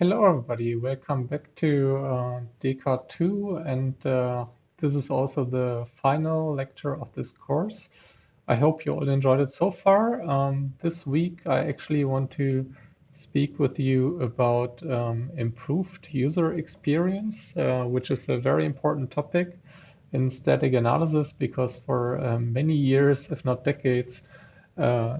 Hello, everybody. Welcome back to DECA 2, and this is also the final lecture of this course. I hope you all enjoyed it so far. This week, I actually want to speak with you about improved user experience, which is a very important topic in static analysis because for many years, if not decades,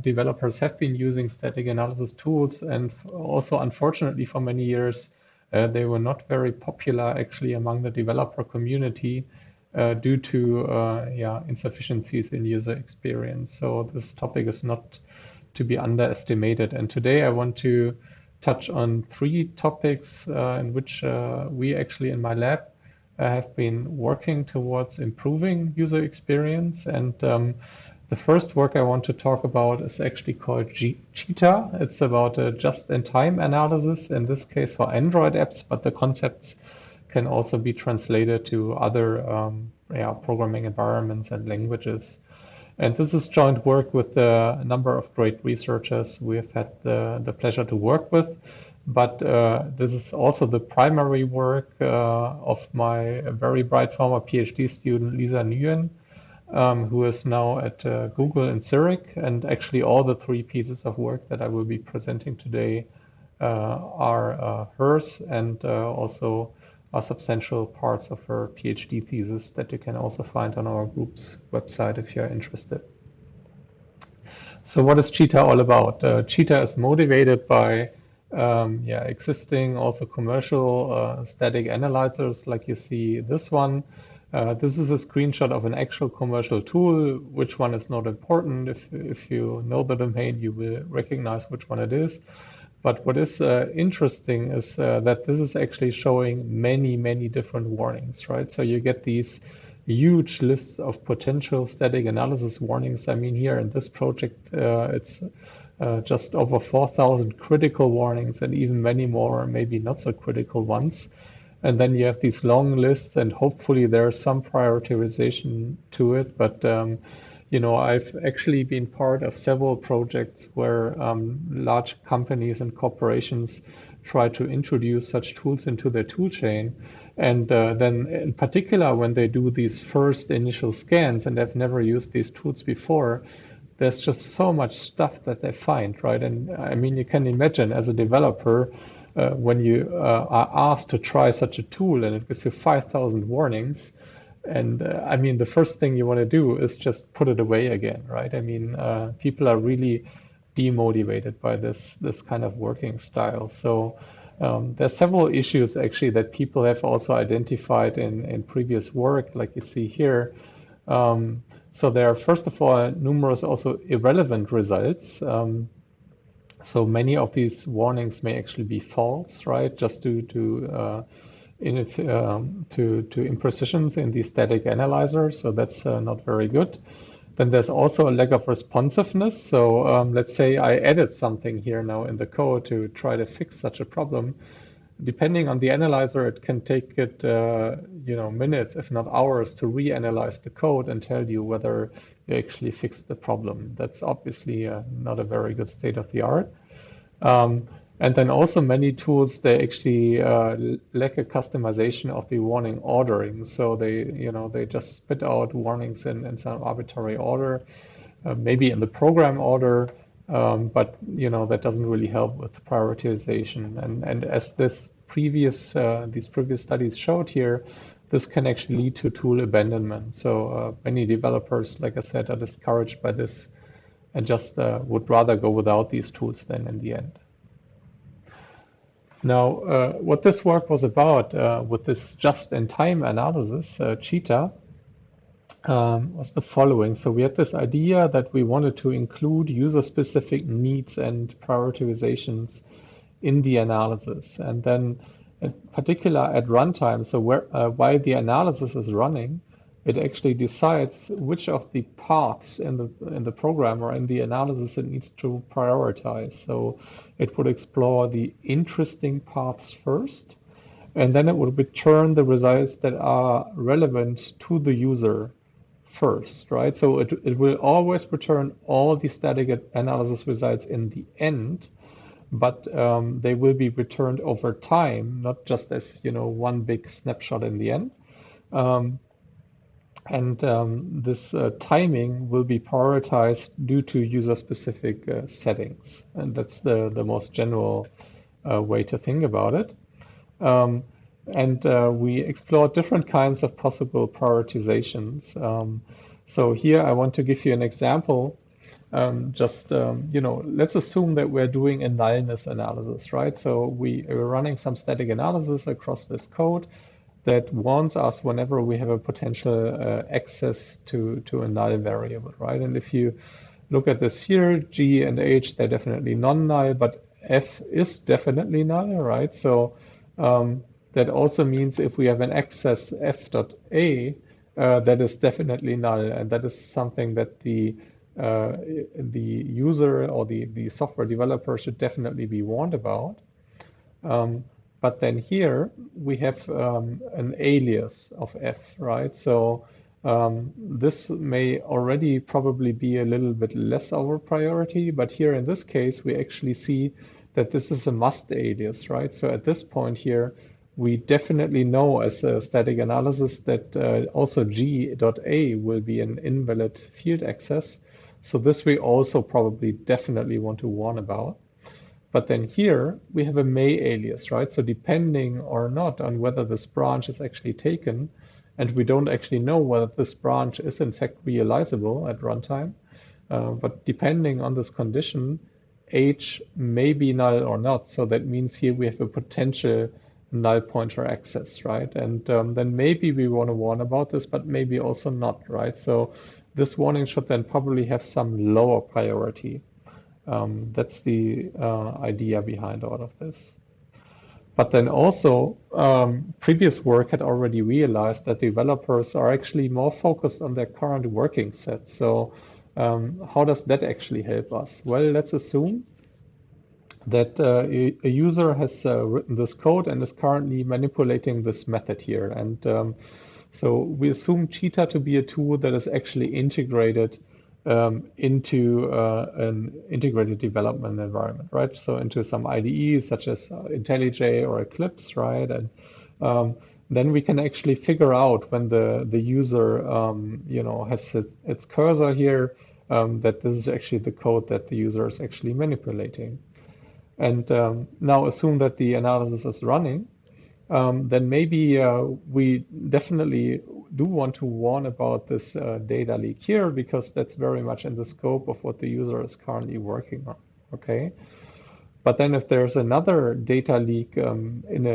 developers have been using static analysis tools, and also unfortunately for many years they were not very popular actually among the developer community due to insufficiencies in user experience. So this topic is not to be underestimated. And today I want to touch on three topics in which we actually in my lab have been working towards improving user experience. And the first work I want to talk about is actually called CHEETAH. It's about a just-in-time analysis, in this case for Android apps, but the concepts can also be translated to other programming environments and languages. And this is joint work with a number of great researchers we have had the pleasure to work with. But this is also the primary work of my very bright former PhD student, Lisa Nguyen, who is now at Google in Zurich. And actually all the three pieces of work that I will be presenting today are hers, and also are substantial parts of her PhD thesis that you can also find on our group's website if you're interested. So what is CHEETAH all about? CHEETAH is motivated by existing also commercial static analyzers, like you see this one. This is a screenshot of an actual commercial tool. Which one is not important. If you know the domain, you will recognize which one it is. But what is interesting is that this is actually showing many, many different warnings, right? So you get these huge lists of potential static analysis warnings. I mean, here in this project, it's just over 4,000 critical warnings and even many more, maybe not so critical ones. And then you have these long lists, and hopefully there's some prioritization to it. But I've actually been part of several projects where large companies and corporations try to introduce such tools into their tool chain. And then in particular, when they do these first initial scans and they've never used these tools before, there's just so much stuff that they find, right? And I mean, you can imagine as a developer, when you are asked to try such a tool and it gives you 5,000 warnings, and I mean, the first thing you want to do is just put it away again, right? I mean, people are really demotivated by this kind of working style. So there's several issues actually that people have also identified in previous work, like you see here. So there are, first of all, numerous also irrelevant results. So many of these warnings may actually be false, right? Just due to imprecisions in the static analyzer. So that's not very good. Then there's also a lack of responsiveness. So let's say I added something here now in the code to try to fix such a problem. Depending on the analyzer, it can take it minutes, if not hours, to reanalyze the code and tell you whether you actually fixed the problem. That's obviously not a very good state of the art. And then also many tools, they actually lack a customization of the warning ordering. So they just spit out warnings in some arbitrary order, maybe in the program order, but that doesn't really help with prioritization. And as these previous studies showed here, this can actually lead to tool abandonment. So many developers, like I said, are discouraged by this and just would rather go without these tools then in the end. Now, what this work was about with this just-in-time analysis, CHEETAH, was the following. So we had this idea that we wanted to include user-specific needs and prioritizations in the analysis. And then in particular at runtime, so while the analysis is running, it actually decides which of the paths in the program or in the analysis it needs to prioritize. So it would explore the interesting paths first, and then it would return the results that are relevant to the user first, right? So it will always return all the static analysis results in the end, but they will be returned over time, not just as, one big snapshot in the end. Um, and this timing will be prioritized due to user-specific settings. And that's the most general way to think about it. Um, and we explored different kinds of possible prioritizations. So here I want to give you an example. Let's assume that we're doing a nullness analysis, right? So we're running some static analysis across this code that warns us whenever we have a potential access to a null variable, right? And if you look at this here, G and H, they're definitely non-null, but F is definitely null, right? So that also means if we have an access f dot a, that is definitely null, and that is something that the user or the software developer should definitely be warned about. But then here we have an alias of f, right? So this may already probably be a little bit less our priority, but here in this case, we actually see that this is a must alias, right? So at this point here, we definitely know as a static analysis that also g.a will be an invalid field access. So this we also probably definitely want to warn about. But then here we have a may alias, right? So depending or not on whether this branch is actually taken, and we don't actually know whether this branch is in fact realizable at runtime, but depending on this condition, H may be null or not. So that means here we have a potential null pointer access, right? And then maybe we want to warn about this, but maybe also not, right? So this warning should then probably have some lower priority. That's the idea behind all of this. But then also, previous work had already realized that developers are actually more focused on their current working set. So how does that actually help us? Well, let's assume that a user has written this code and is currently manipulating this method here. And so we assume CHEETAH to be a tool that is actually integrated into an integrated development environment, right? So into some IDEs such as IntelliJ or Eclipse, right? And then we can actually figure out when the user, has its cursor here, that this is actually the code that the user is actually manipulating. And now assume that the analysis is running, then maybe we definitely do want to warn about this data leak here, because that's very much in the scope of what the user is currently working on, okay? But then if there's another data leak in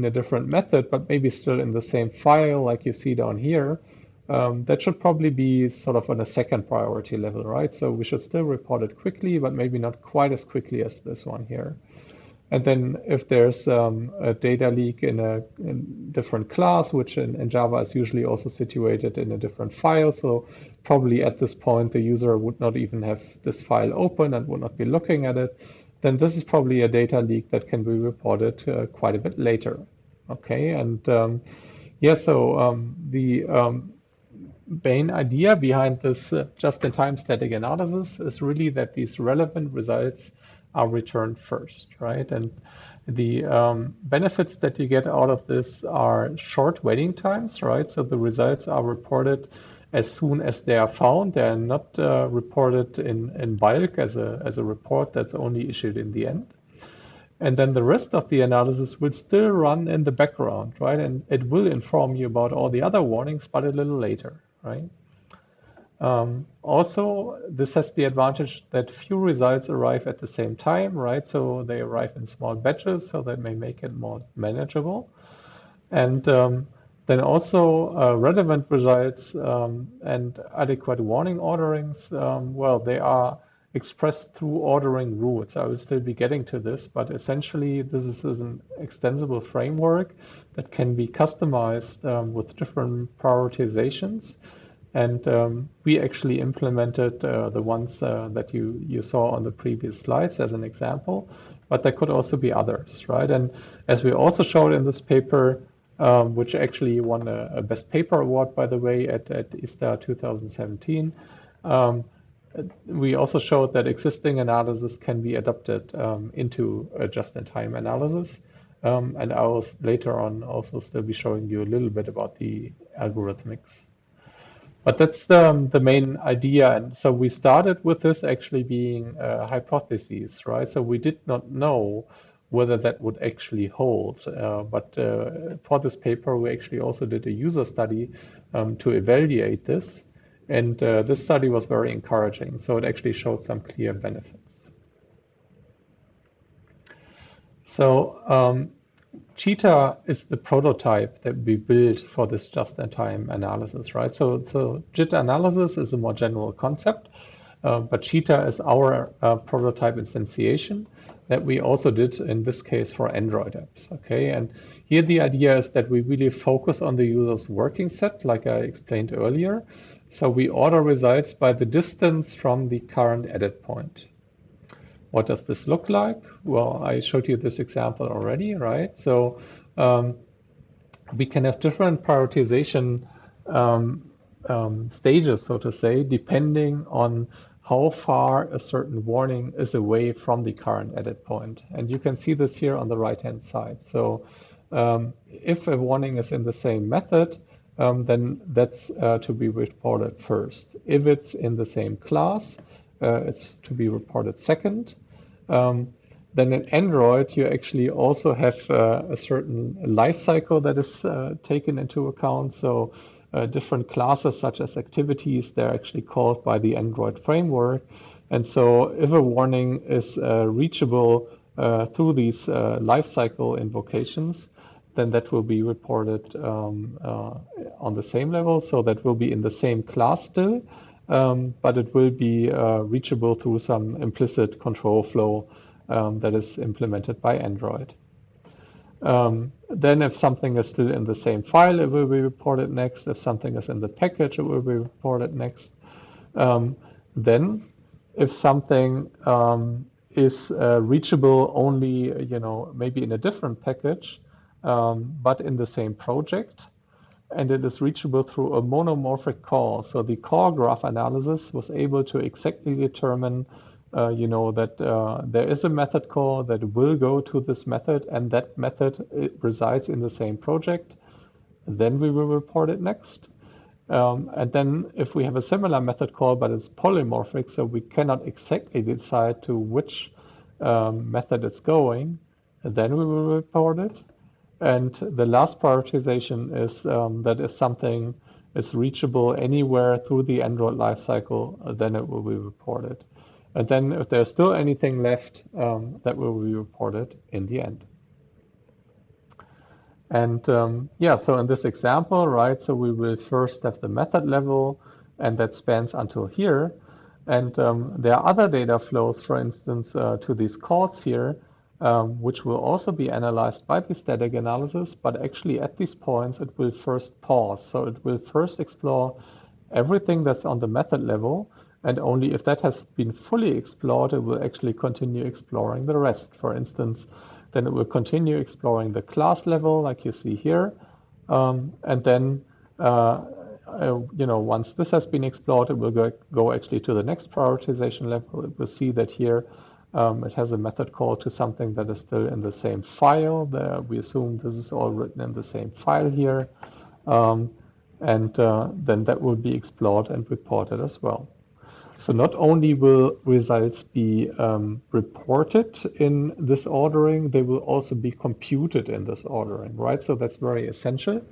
a different method, but maybe still in the same file like you see down here, that should probably be sort of on a second priority level, right? So we should still report it quickly, but maybe not quite as quickly as this one here. And then if there's a data leak in a different class, which in Java is usually also situated in a different file, so probably at this point the user would not even have this file open and would not be looking at it, then this is probably a data leak that can be reported quite a bit later. Okay, and the main idea behind this just-in-time static analysis is really that these relevant results are returned first, right? And the benefits that you get out of this are short waiting times, right? So the results are reported as soon as they are found. They are not reported in bulk as a report that's only issued in the end. And then the rest of the analysis will still run in the background, right? And it will inform you about all the other warnings, but a little later, right? Also, this has the advantage that few results arrive at the same time, right? So they arrive in small batches, so that may make it more manageable. And then also relevant results and adequate warning orderings, well, they are expressed through ordering rules. I will still be getting to this, but essentially this is an extensible framework that can be customized with different prioritizations. And we actually implemented the ones that you saw on the previous slides as an example, but there could also be others, right? And as we also showed in this paper, which actually won a Best Paper Award, by the way, at ISTA 2017, we also showed that existing analysis can be adapted into a just-in-time analysis. And I will later on also still be showing you a little bit about the algorithmics. But that's the main idea. And so we started with this actually being hypotheses, right? So we did not know whether that would actually hold. But for this paper, we actually also did a user study to evaluate this. And this study was very encouraging. So it actually showed some clear benefits. So CHEETAH is the prototype that we built for this just-in-time analysis, right? So JIT analysis is a more general concept, but CHEETAH is our prototype instantiation that we also did in this case for Android apps, okay? And here the idea is that we really focus on the user's working set, like I explained earlier. So we order results by the distance from the current edit point. What does this look like? Well, I showed you this example already, right? So we can have different prioritization stages, so to say, depending on how far a certain warning is away from the current edit point. And you can see this here on the right-hand side. So if a warning is in the same method, then that's to be reported first. If it's in the same class, it's to be reported second. Then in Android, you actually also have a certain life cycle that is taken into account. So different classes such as activities, they're actually called by the Android framework. And so if a warning is reachable through these life cycle invocations, then that will be reported on the same level. So that will be in the same class still. But it will be reachable through some implicit control flow that is implemented by Android. Then if something is still in the same file, it will be reported next. If something is in the package, it will be reported next. Then if something is reachable only, maybe in a different package, but in the same project, and it is reachable through a monomorphic call. So the call graph analysis was able to exactly determine, that there is a method call that will go to this method, and that method resides in the same project. Then we will report it next. And then if we have a similar method call, but it's polymorphic, so we cannot exactly decide to which method it's going, then we will report it. And the last prioritization is that if something is reachable anywhere through the Android lifecycle, then it will be reported. And then if there's still anything left, that will be reported in the end. And so in this example, right, so we will first have the method level, and that spans until here. And there are other data flows, for instance, to these calls here, which will also be analyzed by the static analysis, but actually at these points, it will first pause. So it will first explore everything that's on the method level, and only if that has been fully explored, it will actually continue exploring the rest. For instance, then it will continue exploring the class level, like you see here, and then once this has been explored, it will go actually to the next prioritization level. It will see that here it has a method call to something that is still in the same file. We assume this is all written in the same file here. And then that will be explored and reported as well. So not only will results be reported in this ordering, they will also be computed in this ordering, right? So that's very essential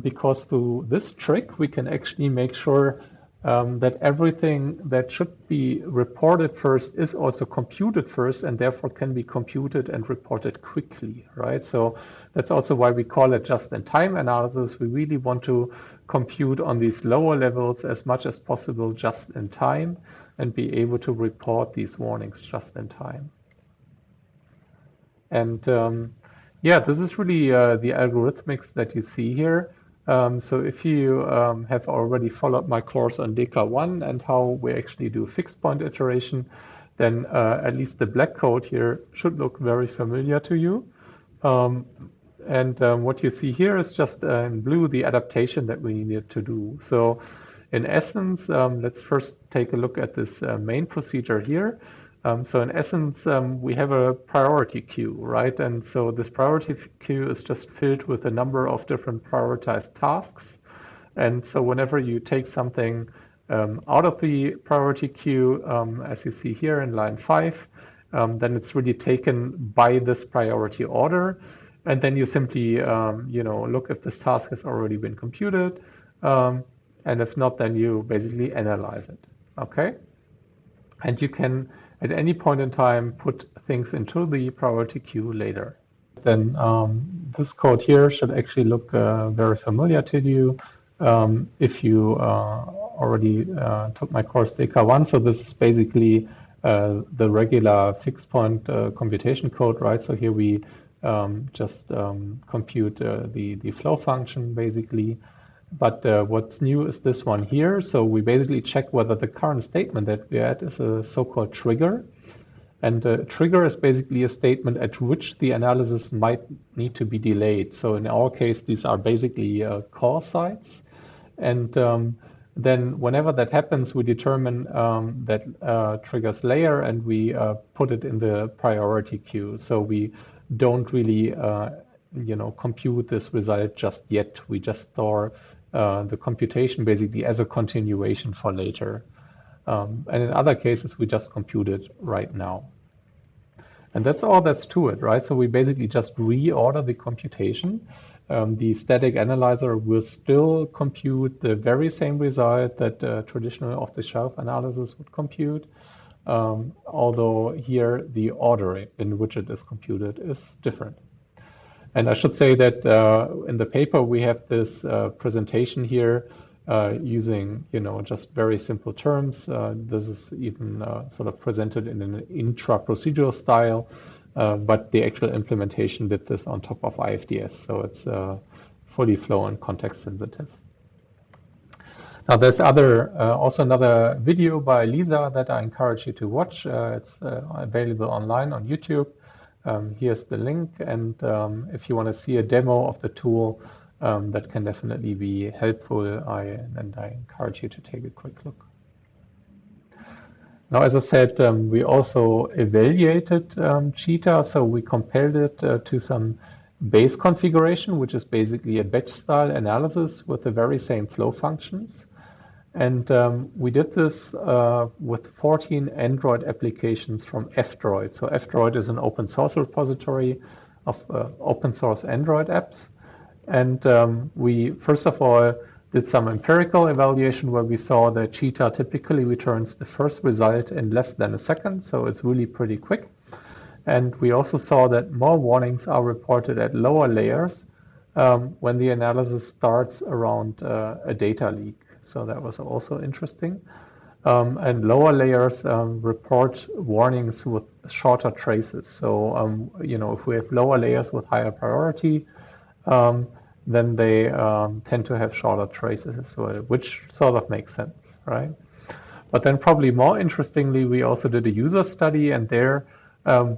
because through this trick, we can actually make sure that everything that should be reported first is also computed first, and therefore can be computed and reported quickly, right? So that's also why we call it just-in-time analysis. We really want to compute on these lower levels as much as possible just in time and be able to report these warnings just in time. And this is really the algorithmics that you see here. So if you have already followed my course on DECA 1 and how we actually do fixed point iteration, then at least the black code here should look very familiar to you. And what you see here is just in blue the adaptation that we needed to do. So in essence, let's first take a look at this main procedure here. So in essence, we have a priority queue, right? And so this priority queue is just filled with a number of different prioritized tasks. And so whenever you take something out of the priority queue, as you see here in line 5, then it's really taken by this priority order. And then you simply, look if this task has already been computed. And if not, then you basically analyze it, okay? And you can, at any point in time, put things into the priority queue later. Then this code here should actually look very familiar to you if you already took my course DECA 1. So this is basically the regular fixed point computation code, right? So here we just compute the flow function basically. But what's new is this one here. So we basically check whether the current statement that we're at is a so-called trigger. And a trigger is basically a statement at which the analysis might need to be delayed. So in our case, these are basically call sites. And then whenever that happens, we determine that triggers layer and we put it in the priority queue. So we don't really compute this result just yet. We just store the computation basically as a continuation for later. And in other cases, we just compute it right now. And that's all that's to it, right? So we basically just reorder the computation. The static analyzer will still compute the very same result that traditional off-the-shelf analysis would compute, although here the order in which it is computed is different. And I should say that in the paper we have this presentation here using just very simple terms. This is even sort of presented in an intra-procedural style, but the actual implementation did this on top of IFDS, so it's fully flow and context sensitive. Now there's also another video by Lisa that I encourage you to watch. It's available online on YouTube. Here's the link, and if you want to see a demo of the tool, that can definitely be helpful, and I encourage you to take a quick look. Now, as I said, we also evaluated CHEETAH, so we compared it to some base configuration, which is basically a batch-style analysis with the very same flow functions. And we did this with 14 Android applications from F-Droid. So F-Droid is an open source repository of open source Android apps. And we, first of all, did some empirical evaluation where we saw that CHEETAH typically returns the first result in less than a second. So it's really pretty quick. And we also saw that more warnings are reported at lower layers when the analysis starts around a data leak. So that was also interesting. And lower layers report warnings with shorter traces. So, if we have lower layers with higher priority, then they tend to have shorter traces, which sort of makes sense, right? But then probably more interestingly, we also did a user study, and there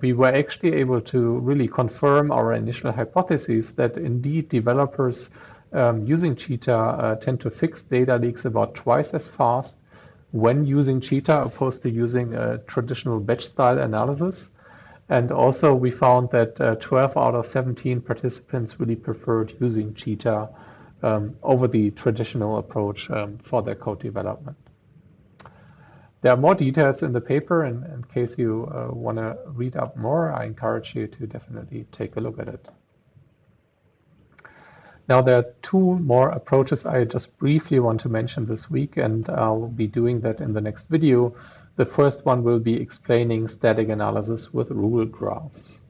we were actually able to really confirm our initial hypotheses that indeed developers using CHEETAH tend to fix data leaks about twice as fast when using CHEETAH opposed to using a traditional batch-style analysis. And also we found that 12 out of 17 participants really preferred using CHEETAH over the traditional approach for their code development. There are more details in the paper, and in case you want to read up more, I encourage you to definitely take a look at it. Now there are two more approaches I just briefly want to mention this week, and I'll be doing that in the next video. The first one will be explaining static analysis with rule graphs.